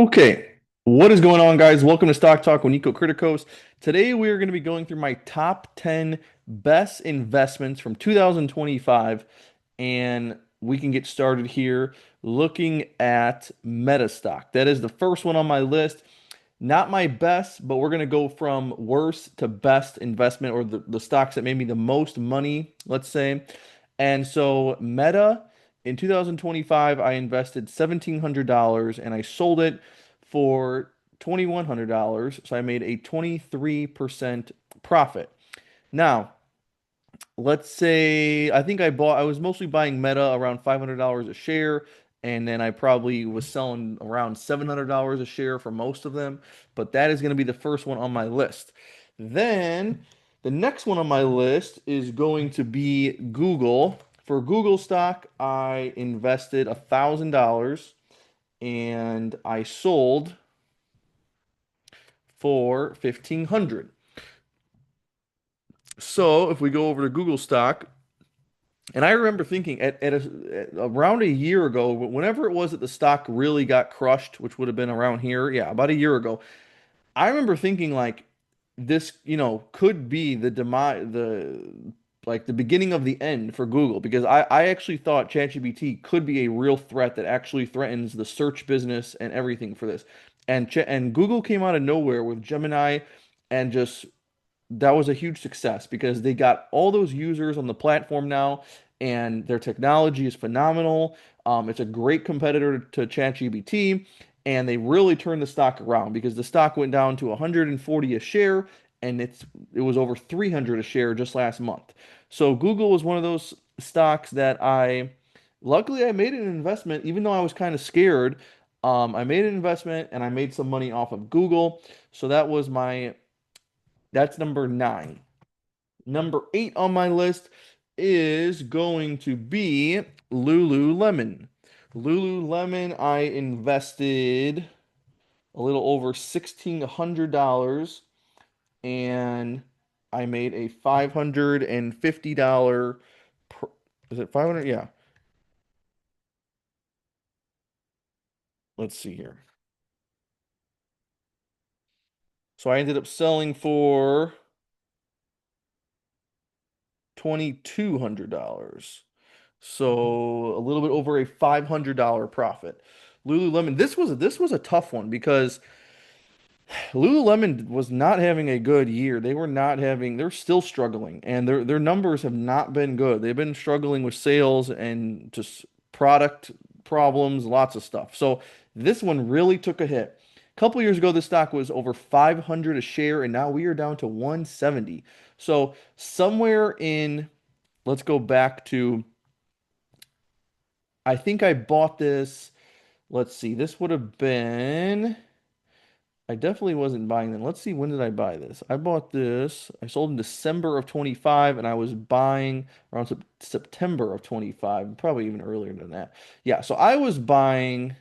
Okay, what is going on, guys? Welcome to Stock Talk with Nico Kritikos. Today, we are going to be going through my top 10 best investments from 2025, and we can get started here looking at Meta stock. That is the first one on my list. Not my best, but we're going to go from worst to best investment or the stocks that made me the most money, let's say. And so Meta in 2025, I invested $1,700 and I sold it for $2,100. So I made a 23% profit. Now, let's say I was mostly buying Meta around $500 a share, and then I probably was selling around $700 a share for most of them, but that is going to be the first one on my list. Then the next one on my list is going to be Google. For Google stock, I invested $1,000 and I sold for 1,500. So if we go over to Google stock, and I remember thinking at around a year ago, whenever it was that the stock really got crushed, which would have been around here, yeah, about a year ago, I remember thinking like this, could be the beginning of the end for Google because I actually thought ChatGPT could be a real threat that actually threatens the search business and everything for this. And Google came out of nowhere with Gemini and just that was a huge success because they got all those users on the platform now, and their technology is phenomenal. It's a great competitor to ChatGPT, and they really turned the stock around because the stock went down to 140 a share, and it was over 300 a share just last month. So Google was one of those stocks that luckily I made an investment, even though I was kind of scared. I made an investment and I made some money off of Google. So that's number nine. Number eight on my list is going to be Lululemon. Lululemon, I invested a little over $1,600 and I made a $550 is it 500? Yeah. Let's see here. So I ended up selling for $2,200. So a little bit over a $500 profit. Lululemon, this was a tough one because Lululemon was not having a good year. They're still struggling and their numbers have not been good. They've been struggling with sales and just product problems, lots of stuff. So this one really took a hit. A couple years ago, this stock was over 500 a share, and now we are down to 170. So somewhere in, let's go back to, I think I bought this. Let's see, this would have been. I definitely wasn't buying them. Let's see, when did I buy this? I bought this. I sold in December of 25, and I was buying around September of 25, probably even earlier than that. Yeah, so I was buying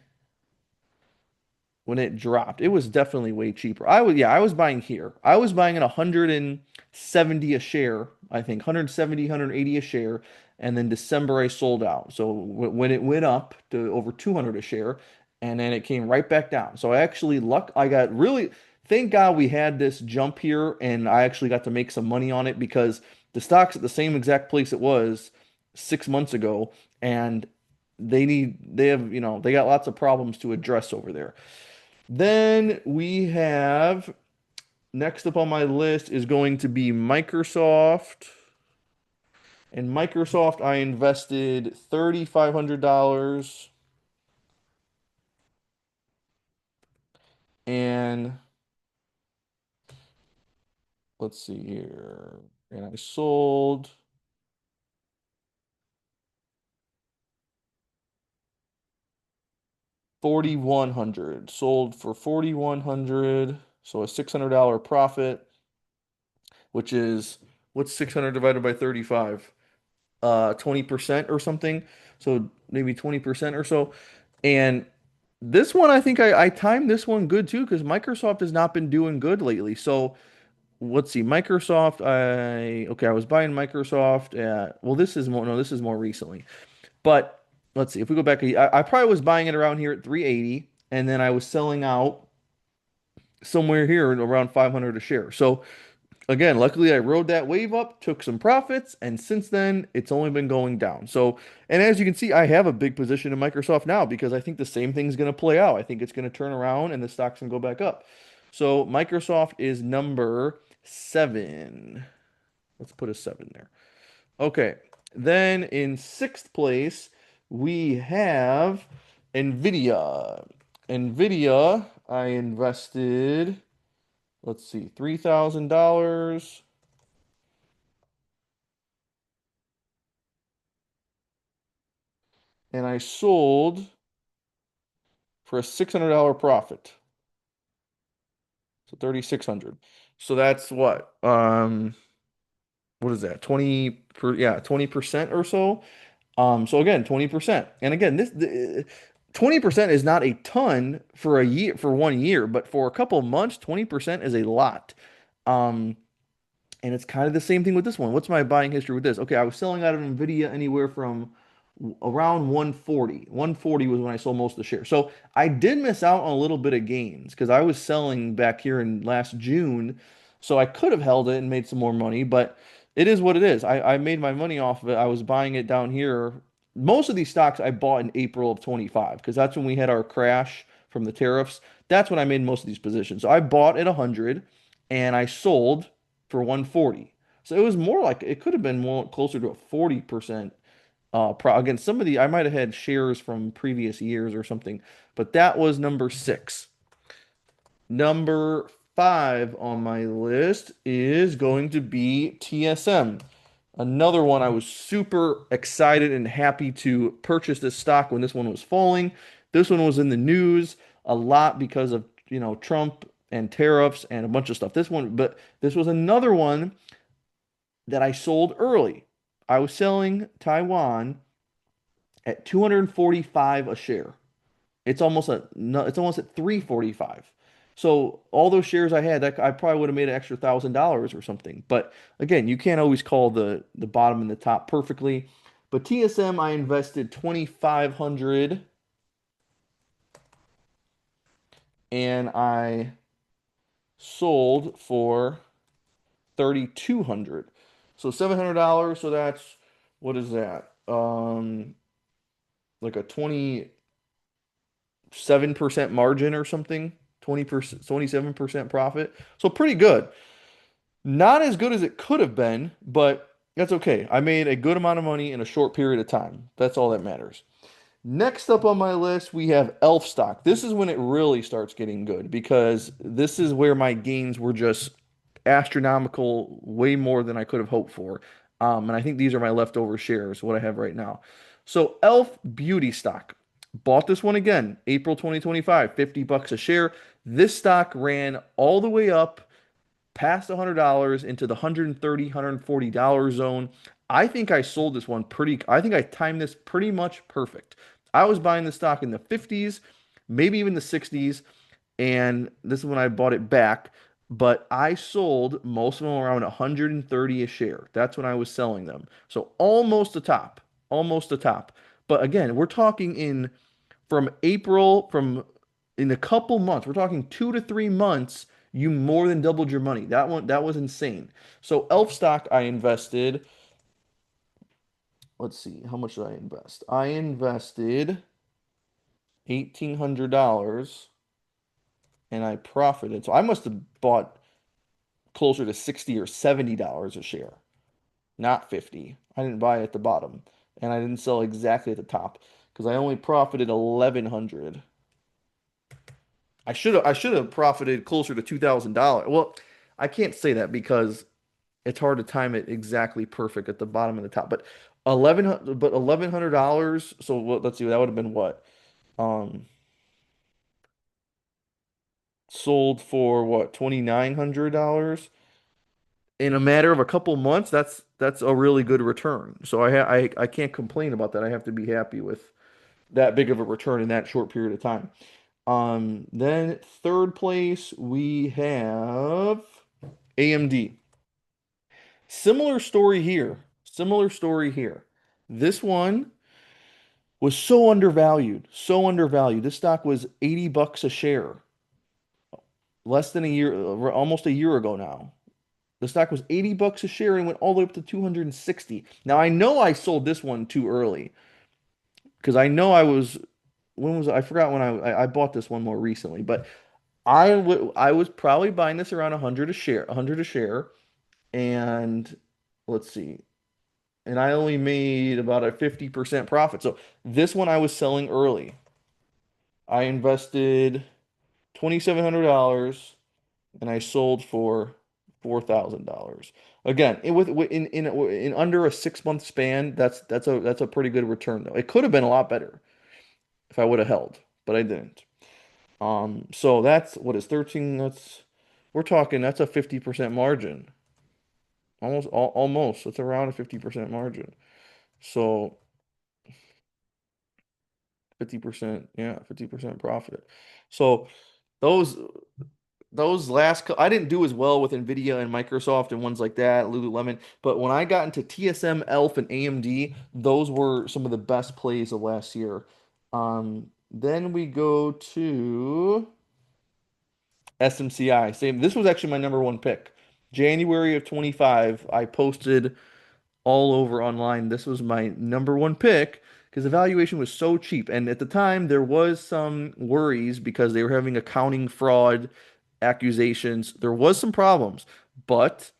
when it dropped. It was definitely way cheaper. I was buying here. I was buying at 170 a share, I think, 170, 180 a share, and then December I sold out. So when it went up to over 200 a share, and then it came right back down. So I got really, thank God we had this jump here, and I actually got to make some money on it because the stock's at the same exact place it was 6 months ago, and they got lots of problems to address over there. Then we have next up on my list is going to be Microsoft. In Microsoft, I invested $3,500 and let's see here. And I sold 4,100. Sold for 4,100. So a $600 profit, which is what's 600 divided by 35? 20% or something. So maybe 20% or so. And this one, I think I timed this one good too because Microsoft has not been doing good lately. So let's see, Microsoft. I was buying Microsoft at, well, this is more, no, this is more recently. But let's see, if we go back, I probably was buying it around here at 380. and then I was selling out somewhere here around 500 a share. So again, luckily I rode that wave up, took some profits, and since then it's only been going down. So, and as you can see, I have a big position in Microsoft now because I think the same thing's going to play out. I think it's going to turn around and the stock's going to go back up. So, Microsoft is number 7. Let's put a 7 there. Okay. Then in sixth place, we have Nvidia. Nvidia, I invested, let's see, $3,000. And I sold for a $600 profit. So 3,600. So that's what is that? 20% or so. So again, 20%. And again, 20% is not a ton for a year for 1 year, but for a couple of months, 20% is a lot. Um, And it's kind of the same thing with this one. What's my buying history with this? Okay, I was selling out of Nvidia anywhere from around 140. 140 was when I sold most of the shares. So I did miss out on a little bit of gains because I was selling back here in last June. So I could have held it and made some more money, but it is what it is. I made my money off of it. I was buying it down here. Most of these stocks I bought in April of 25 because that's when we had our crash from the tariffs. That's when I made most of these positions. So I bought at 100 and I sold for 140. So it was more like it could have been more closer to a 40% again, some of the I might have had shares from previous years or something, but that was number 6. Number 5 on my list is going to be TSM. Another one I was super excited and happy to purchase this stock when this one was falling. This one was in the news a lot because of, Trump and tariffs and a bunch of stuff. But this was another one that I sold early. I was selling Taiwan at 245 a share. It's almost a no, it's almost at 345. So all those shares I had, that I probably would have made an extra $1,000 or something. But again, you can't always call the bottom and the top perfectly. But TSM, I invested 2,500 and I sold for 3,200. So $700. So that's what is that? Like a 27% margin or something. 20%, 27% profit. So pretty good. Not as good as it could have been, but that's okay. I made a good amount of money in a short period of time. That's all that matters. Next up on my list, we have Elf stock. This is when it really starts getting good because this is where my gains were just astronomical, way more than I could have hoped for. And I think these are my leftover shares, what I have right now. So Elf Beauty stock. Bought this one again, April 2025, $50 a share. This stock ran all the way up past $100 into the $130, $140 zone. I think I sold this one I think I timed this pretty much perfect. I was buying the stock in the 50s, maybe even the 60s, and this is when I bought it back. But I sold most of them around 130 a share. That's when I was selling them. So almost the top, almost the top. But again, we're talking from April, from in a couple months, we're talking 2 to 3 months, you more than doubled your money. That was insane. So Elf stock, I invested, let's see, how much did I invest? I invested $1,800 and I profited. So I must have bought closer to 60 or $70 a share, not 50. I didn't buy at the bottom and I didn't sell exactly at the top because I only profited 1,100. I should have profited closer to $2,000. Well, I can't say that because it's hard to time it exactly perfect at the bottom and the top. But $1,100. So let's see, that would have been what? Um, Sold for what? $2,900 in a matter of a couple months. That's a really good return. So I can't complain about that. I have to be happy with that big of a return in that short period of time. Then third place we have AMD. Similar story here. Similar story here. This one, was so undervalued, so undervalued. This stock was 80 bucks a share less than a year, almost a year ago now. The stock was 80 bucks a share and went all the way up to 260. Now I know I sold this one too early because I know I was when was I forgot when I bought this one more recently, but I was probably buying this around 100 a share, 100 a share, and let's see. And I only made about a 50% profit. So this one I was selling early. I invested $2,700 and I sold for $4,000. Again, in under a 6 month span, that's a pretty good return though. It could have been a lot better if I would have held, but I didn't. So that's what is 13, that's we're talking that's a 50% margin. Almost. It's around a 50% margin. So 50%, yeah, 50% profit. So those I didn't do as well with Nvidia and Microsoft and ones like that, Lululemon, but when I got into TSM, ELF, and AMD, those were some of the best plays of last year. Then we go to SMCI. Same. This was actually my number one pick. January of 25, I posted all over online. This was my number one pick because the valuation was so cheap. And at the time, there was some worries because they were having accounting fraud accusations. There was some problems, but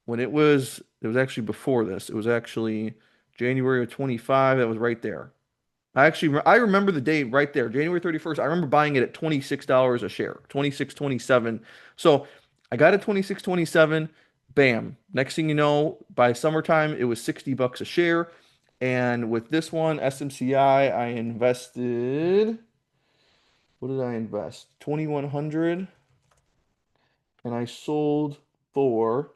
when it was actually before this. It was actually January of 25. That was right there. I remember the day right there, January 31st. I remember buying it at $26 a share, 26.27. So I got it 26.27. Bam. Next thing you know, by summertime, it was 60 bucks a share. And with this one, SMCI, I invested, what did I invest? 2,100 and I sold for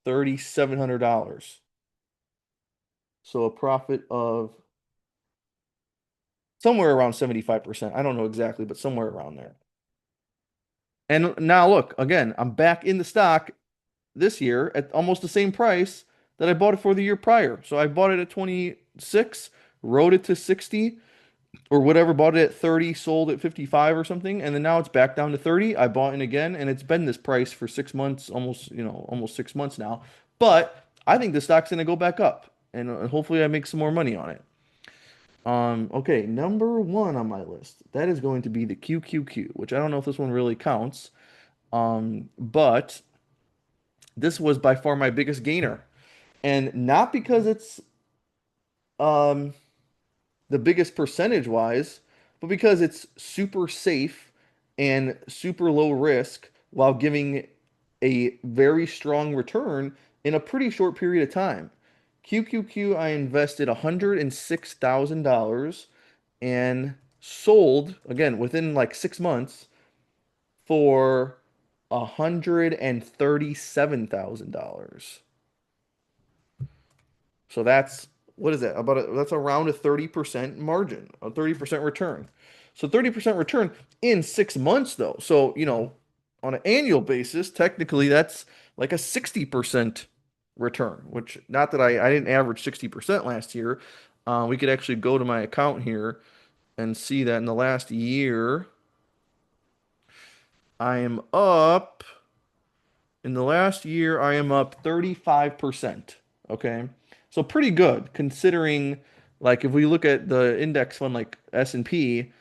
$3,700. So a profit of somewhere around 75%. I don't know exactly, but somewhere around there. And now look, again, I'm back in the stock this year at almost the same price that I bought it for the year prior. So I bought it at 26, rode it to 60 or whatever, bought it at 30, sold at 55 or something, and then now it's back down to 30. I bought in again and it's been this price for 6 months, almost, almost 6 months now. But I think the stock's going to go back up and hopefully I make some more money on it. Okay, number one on my list, that is going to be the QQQ, which I don't know if this one really counts. But this was by far my biggest gainer. And not because it's um the biggest percentage wise, but because it's super safe and super low risk while giving a very strong return in a pretty short period of time. QQQ, I invested $106,000 and sold again within like 6 months for $137,000. So that's what is that? That's around a 30% margin, a 30% return. So 30% return in 6 months though. So, on an annual basis, technically that's like a 60% return, which not that I didn't average 60% last year. We could actually go to my account here and see that in the last year, I am up in the last year, I am up 35%. Okay. So pretty good considering like if we look at the index fund like S&P,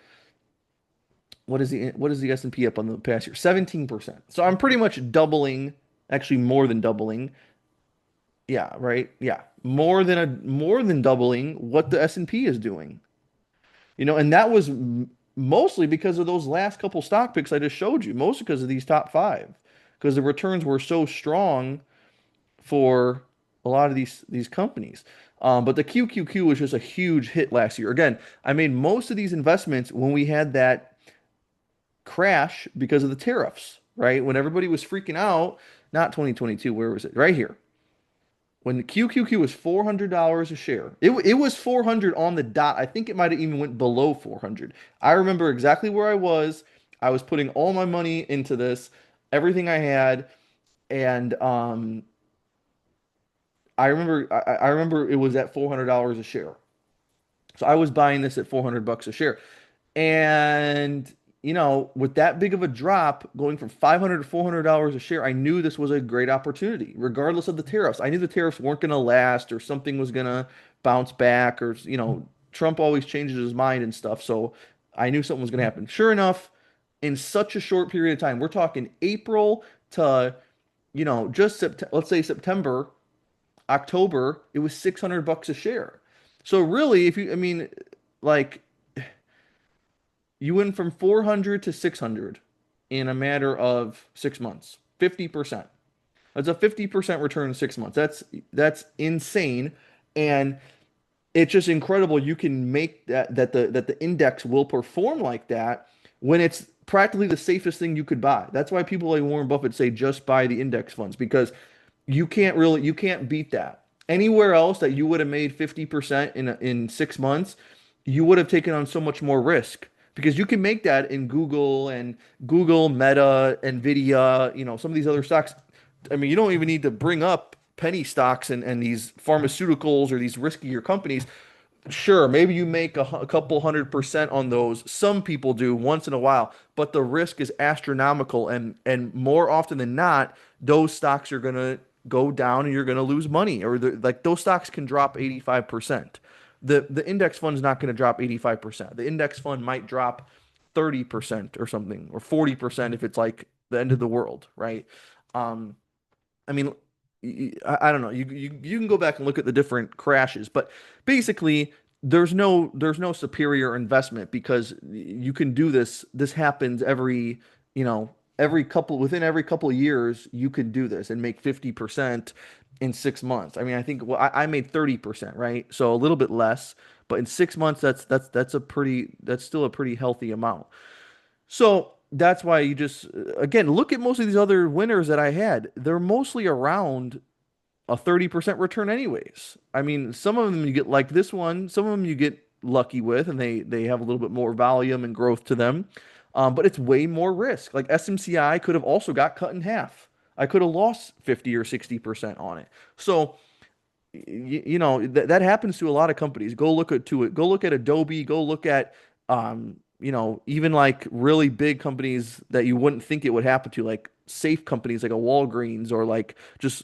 what is the S&P up on the past year? 17%. So I'm pretty much doubling, actually more than doubling. Yeah, right? Yeah. More than doubling what the S&P is doing. And that was mostly because of those last couple stock picks I just showed you, mostly because of these top five, because the returns were so strong for a lot of these companies. But the QQQ was just a huge hit last year. Again, I made most of these investments when we had that crash because of the tariffs, right? When everybody was freaking out, not 2022, where was it? Right here. When the QQQ was $400 a share. It was 400 on the dot. I think it might have even went below 400. I remember exactly where I was. I was putting all my money into this, everything I had, and I remember it was at $400 a share. So I was buying this at 400 bucks a share. And, with that big of a drop going from 500 to $400 a share, I knew this was a great opportunity, regardless of the tariffs. I knew the tariffs weren't going to last or something was going to bounce back or, Trump always changes his mind and stuff. So I knew something was going to happen. Sure enough, in such a short period of time, we're talking April to, just let's say September, October, it was 600 bucks a share. So really, like you went from 400 to 600 in a matter of 6 months. 50%. That's a 50% return in 6 months. That's insane. And it's just incredible you can make that the index will perform like that when it's practically the safest thing you could buy. That's why people like Warren Buffett say just buy the index funds because you can't beat that. Anywhere else that you would have made 50% in 6 months, you would have taken on so much more risk because you can make that in Google and Google, Meta, Nvidia, some of these other stocks. I mean, you don't even need to bring up penny stocks and these pharmaceuticals or these riskier companies. Sure, maybe you make a couple 100% on those. Some people do once in a while, but the risk is astronomical, and more often than not, those stocks are gonna go down and you're gonna lose money, or like those stocks can drop 85%. The index fund is not going to drop 85%. The index fund might drop 30% or something, or 40% if it's like the end of the world, right? Um, I mean, I don't know. You can go back and look at the different crashes, but basically, there's no superior investment because you can do this. This happens you know, every couple of years, you can do this and make 50% in 6 months. I mean, I think well, I made 30%, right? So a little bit less, but in 6 months, that's still a pretty healthy amount. So that's why you just, again, look at most of these other winners that I had. They're mostly around a 30% return anyways. I mean, some of them you get like this one, some of them you get lucky with and they have a little bit more volume and growth to them. But it's way more risk. Like SMCI could have also got cut in half. I could have lost 50 or 60% on it. So that happens to a lot of companies. Go look at to it. Go look at Adobe. Go look at even like really big companies that you wouldn't think it would happen to, like safe companies like a Walgreens or like just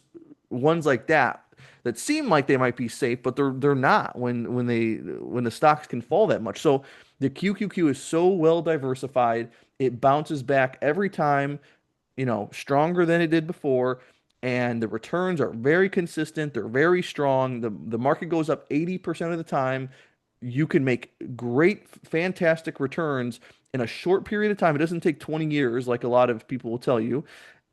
ones like that that seem like they might be safe, but they're not when the stocks can fall that much. So the QQQ is so well diversified, it bounces back every time, stronger than it did before. And the returns are very consistent. They're very strong. The market goes up 80% of the time. You can make great, fantastic returns in a short period of time. It doesn't take 20 years like a lot of people will tell you.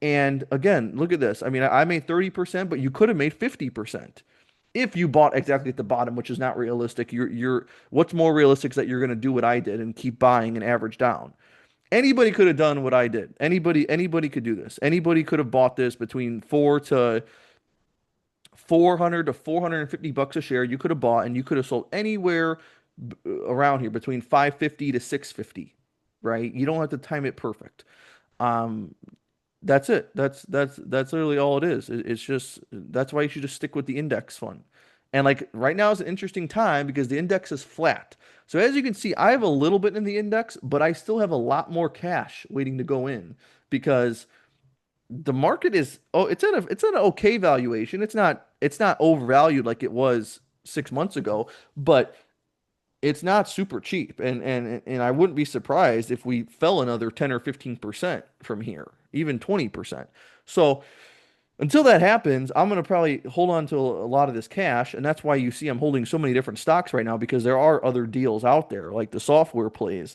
And again, look at this. I mean, I made 30%, but you could have made 50% if you bought exactly at the bottom, which is not realistic. What's more realistic is that you're going to do what I did and keep buying and average down. Anybody could have done what I did. Anybody could do this. Anybody could have bought this between 400 to 450 bucks a share. You could have bought and you could have sold anywhere around here between 550 to 650, right? You don't have to time it perfect. Um, that's it. That's literally all it is. It's just that's why you should just stick with the index fund. And like right now is an interesting time because the index is flat. So as you can see, I have a little bit in the index, but I still have a lot more cash waiting to go in because the market is it's at an okay valuation. It's not overvalued like it was 6 months ago, but it's not super cheap. And I wouldn't be surprised if we fell another 10 or 15% from here, even 20%. So until that happens, I'm going to probably hold on to a lot of this cash, and that's why you see I'm holding so many different stocks right now because there are other deals out there like the software plays.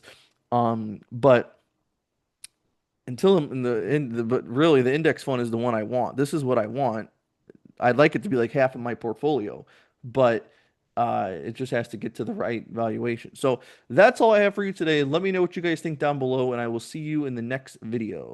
But until but really the index fund is the one I want. This is what I want. I'd like it to be like half of my portfolio, but it just has to get to the right valuation. So that's all I have for you today. Let me know what you guys think down below, and I will see you in the next video.